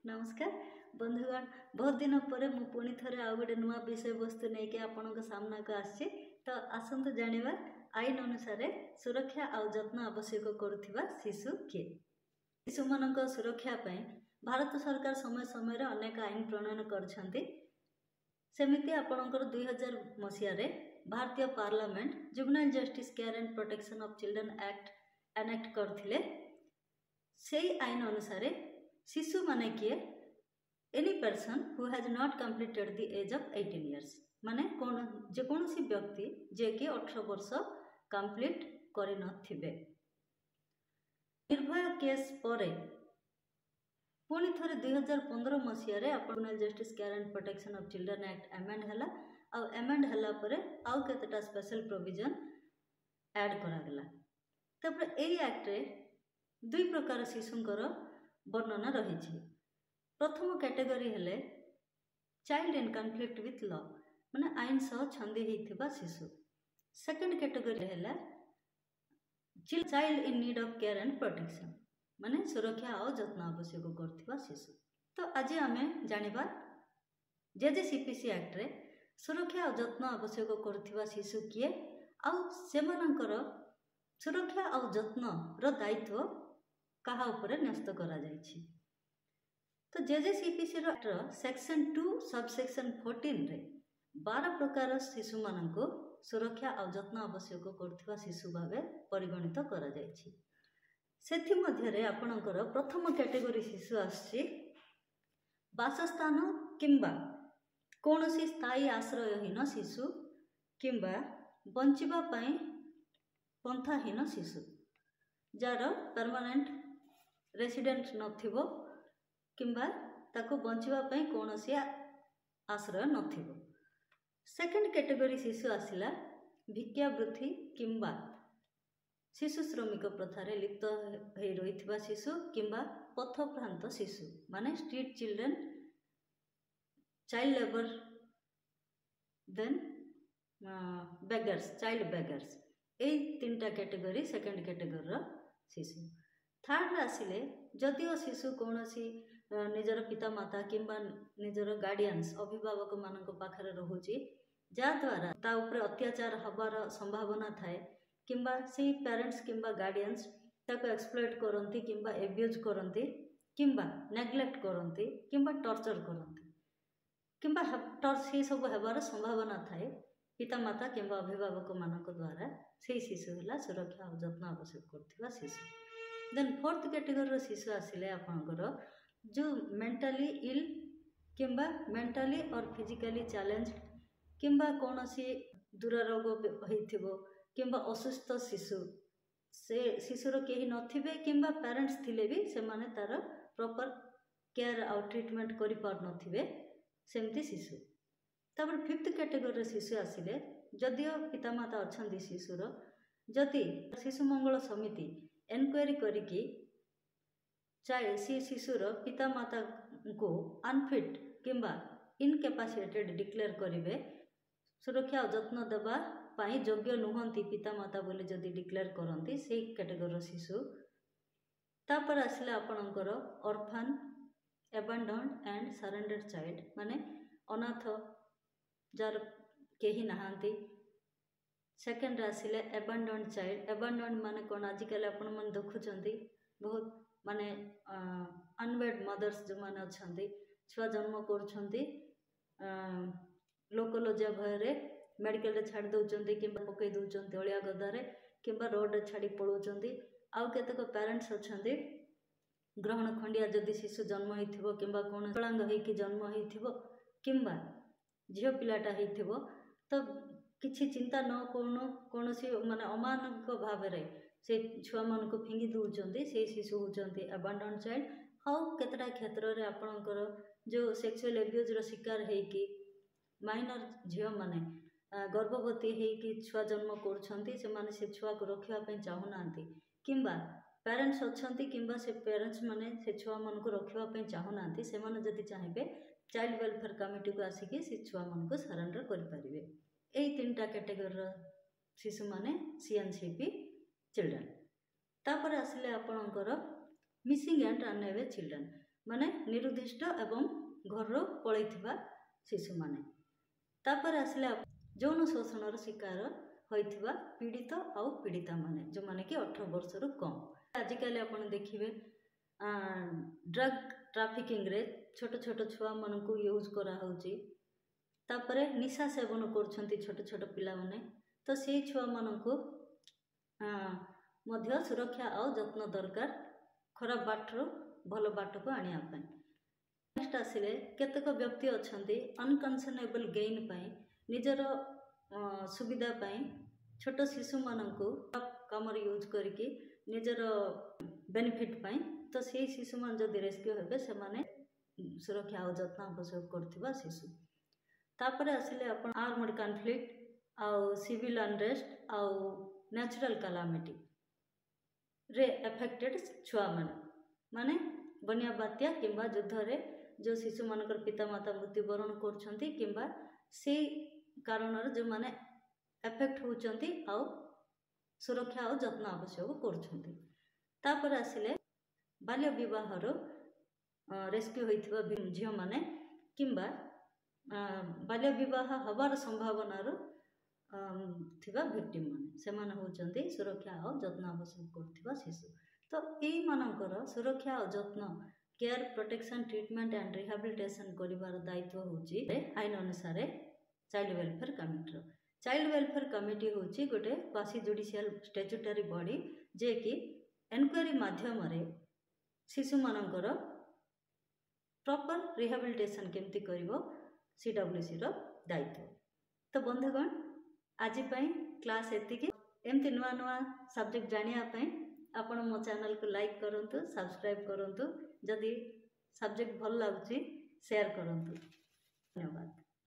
नमस्कार बंधुगण बहुत दिन पर मु पुणी थे आउ गोटे नुआ विषय वस्तु नहीं कि आपण सामना को आसी तो आसतु जानिबा आईन अनुसार सुरक्षा आउ जत्न आवश्यक करुवा शिशु किए। शिशु मान सुरक्षा भारत सरकार समय समय अनेक आईन प्रणयन करछंती। सेमिति आपणकर 2000 मसीह भारतीय parliament juvenile justice care and protection of children act enact करथिले। से आईन अनुसार शिशु माने किए any person who has not completed the age of 18 years माने जेकोसी व्यक्ति जे कि 18 वर्ष कंप्लीट करि नथिबे। निर्भया केस परे पुणी थरे 2015 मसीह juvenile justice care and protection of children act amend हैला आ एमेंड हैला परे आउ केतेटा स्पेशल प्रोविजन ऐड करा गेला। तपर एई एक्ट रे दुई प्रकार शिशुंकर वर्णना रही। प्रथम कैटेगरी हेले child in conflict with law माने आईन सह छंदी होइथिबा शिशु। सेकंड कैटेगरी हेला child in need of care and protection माने सुरक्षा और जत्न आवश्यक करथिबा शिशु। तो आज आमे जानिबा जेजेसीपीसी एक्ट रे सुरक्षा और जत्न आवश्यक करथिबा शिशु किए आ सेमानकर सुरक्षा और जत्न रो दायित्व कहा उपरे न्यस्त करा जायछि। तो जेजेसीपीसी रो सेक्शन 2 सबसेक्शन 14 रे 12 प्रकार शिशु माननको सुरक्षा और जत्न आवश्यक करथिबा शिशु भावे परिगणित करा जायछि। सेथि मध्य रे आपणकर प्रथम कैटेगरी शिशु आछि बासस्थान किंबा कोनोसी स्थायी आश्रयहीन शिशु किंबा बंचिबा पई पंथाहीन शिशु जार परमानेंट रेसिडेंट नथिबो किंबा ताको बंचिबा पई कोनोसी आश्रय नथिबो। सेकंड कैटेगरी शिशु आसिला भिक्षावृत्ति किंबा शिशु श्रमिक प्रथारे लिप्त होई रहिथिबा शिशु किंबा पथभ्रांत शिशु माने street children child labour then beggars child beggars ए तीनटा कैटेगरी सेकंड कैटेगरी रो शिशु। थर्ड आसिले जदिओ शिशु कोनोसी निजर पिता माता किंबा निजर गार्डियंस अभिभावक मानक पाखरे रहुची जा द्वारा ता ऊपर अत्याचार हबार संभावना थाए किंबा से पेरेंट्स किंबा गार्डियंस ताको एक्सप्लॉइट करंती किंबा एब्यूज करंती किंबा नेग्लेक्ट करंती किंबा टॉर्चर करंती किंबा से सब हेबार संभावना थाए पिता माता किंबा अभिभावक मानक द्वारा से शिशु होला सुरक्षा और जत्न आवश्यक करथिबा शिशु। देन फोर्थ कैटेगरी शिशु आसिले आपनकर जो मेंटली इल किंबा मेंटली और फिजिकली चैलेंज किंबा कोनोसी दुरारोग होइथिबो किंबा असुस्थ शिशु से शिशुर केही नथिबे किंबा पेरेंट्स थिले भी से माने तार प्रॉपर केयर और ट्रीटमेंट करि पार नथिबे सेमती शिशु। तापर फिफ्थ कैटेगरी शिशु आसिले जदिओ पितामाता अछंती शिशुर जदि शिशु मंगल समिति एनक्वायरी करिकी शिशुर पितामाता को अनफिट किंबा इनकैपेसिटेड डिक्लेयर करिवे सुरक्षा और जत्न देबा पाई योग्य नुहंती पितामाता बोली जदि डिक्लेयर करंती से कैटेगरी शिशु। तापर आसिला आपणकर ऑर्फन एबंडन्ड एंड सरेंडर चाइल्ड माने अनाथ जार केही नहांती। सेकंड आसिले एबंडन्ड चाइल्ड एबंडन्ड माने कोन आजिकल आपण मन देखुचंती बहुत माने अनवेड मदर्स जो माने अछंती छुआ जन्म करूछंती लोकलजिया भयरे मेडिकल रे छाड़ दउचंती किंबा पकई दउचंती अलिया गदारे किंबा रोड रे छाड़ी पळुचंती। आउ केतक पेरेंट्स अछंती ग्रहण खंडिया जदि शिशु जन्म होइथिबो किंबा कोन विकलांग होइकी जन्म होइथिबो किंबा झियो पिलाटा होइथिबो तो किछि चिंता न कोनोसी माने अमानक भावरे से छुआ मन को फिंगी दउचंती से शिशु होचंती एबंडन्ड चाइल्ड। हाउ केतरा क्षेत्र रे आपनकर जो सेक्सुअल एब्यूज रो शिकार हेकी माइनर झियो माने गर्भवती हेकी छुआ जन्म करूछंती से माने से छुआ को रखिबा पई चाहू नांती किंबा पेरेंट्स अछंती किंबा से पेरेंट्स माने से छुआ मन को रखिबा पई चाहू नांती से माने जदि चाहेबे चाइल्ड वेलफेयर कमिटी को आसिकी से छुआ मन को सरेंडर करि परिबे। एई तीनटा कैटेगरी शिशु माने सीएनसीपी चिल्ड्रन। तापर आसिले आपणकर मिसिंग एंड अनएवेल चिल्ड्रन माने निरुद्दिष्ट एवं घर पलैथिबा शिशु माने। तापर आसले यौन शोषण शिकार होइथिबा पीड़ित आउ पीड़िता माने जो माने कि 18 वर्ष रु कम। आजिकल आपण देखिबे ड्रग ट्राफिकिंग रे छोट छोट छुआ मन को यूज करा होची। तापरे निशा सेवन करछंती छोट छोट पिला माने। तो से छुआ मन को मध्य सुरक्षा आउ जत्न दरकार खराब बाटरू भल बाट को आनिया पय। नेक्स्ट आसिले केतक व्यक्ति अछंती अनकंसनेबल गेन पय निजर सुविधा पय छोट शिशु मान को काम यूज करके निजर बेनिफिट पय। तो से शिशु मान जदि रेस्क्यू हेबे से माने सुरक्षा और जत्न आवश्यक करथिबा शिशु। तापर आसिले अपन आर्मड कॉन्फ्लिक्ट आउ सिविल अनरेस्ट आउ नेचुरल कैलामिटी रे अफेक्टेड छुआ माने बन्या बात्या किंबा युद्ध रे जो शिशु मानकर पिता माता मृत्युवरण करछंती किंबा से कारण जो माने एफेक्ट होचंती आउ सुरक्षा और जत्न आवश्यक करछंती। तापर आसिले बाल्य विवाह रो रेस्क्यू होइथिबा झियो माने किंबा बाल्य विवाह हबार संभावना रो थिबा विक्टिम माने से माने होचंती सुरक्षा और जत्न आवश्यक करथिबा शिशु। तो एई मानकर सुरक्षा और जत्न care protection treatment and rehabilitation करिवार दायित्व होची आईन अनुसार child welfare committee. Child welfare committee होची गोटे क्वासी जुडिशियल स्टैट्यूटरी बॉडी जे कि एनक्वायरी माध्यम रे शिशु मानकर प्रॉपर रिहैबिलिटेशन केमती करिवो सीडब्ल्यूसी रो दायित्व। तो बंधुगण आज क्लास एतिकी एमती नुआ नुआ सब्जेक्ट जानिया आपण मो चैनल को लाइक करंतु सब्सक्राइब करंतु जदि सब्जेक्ट भल लागुची शेयर करंतु। धन्यवाद।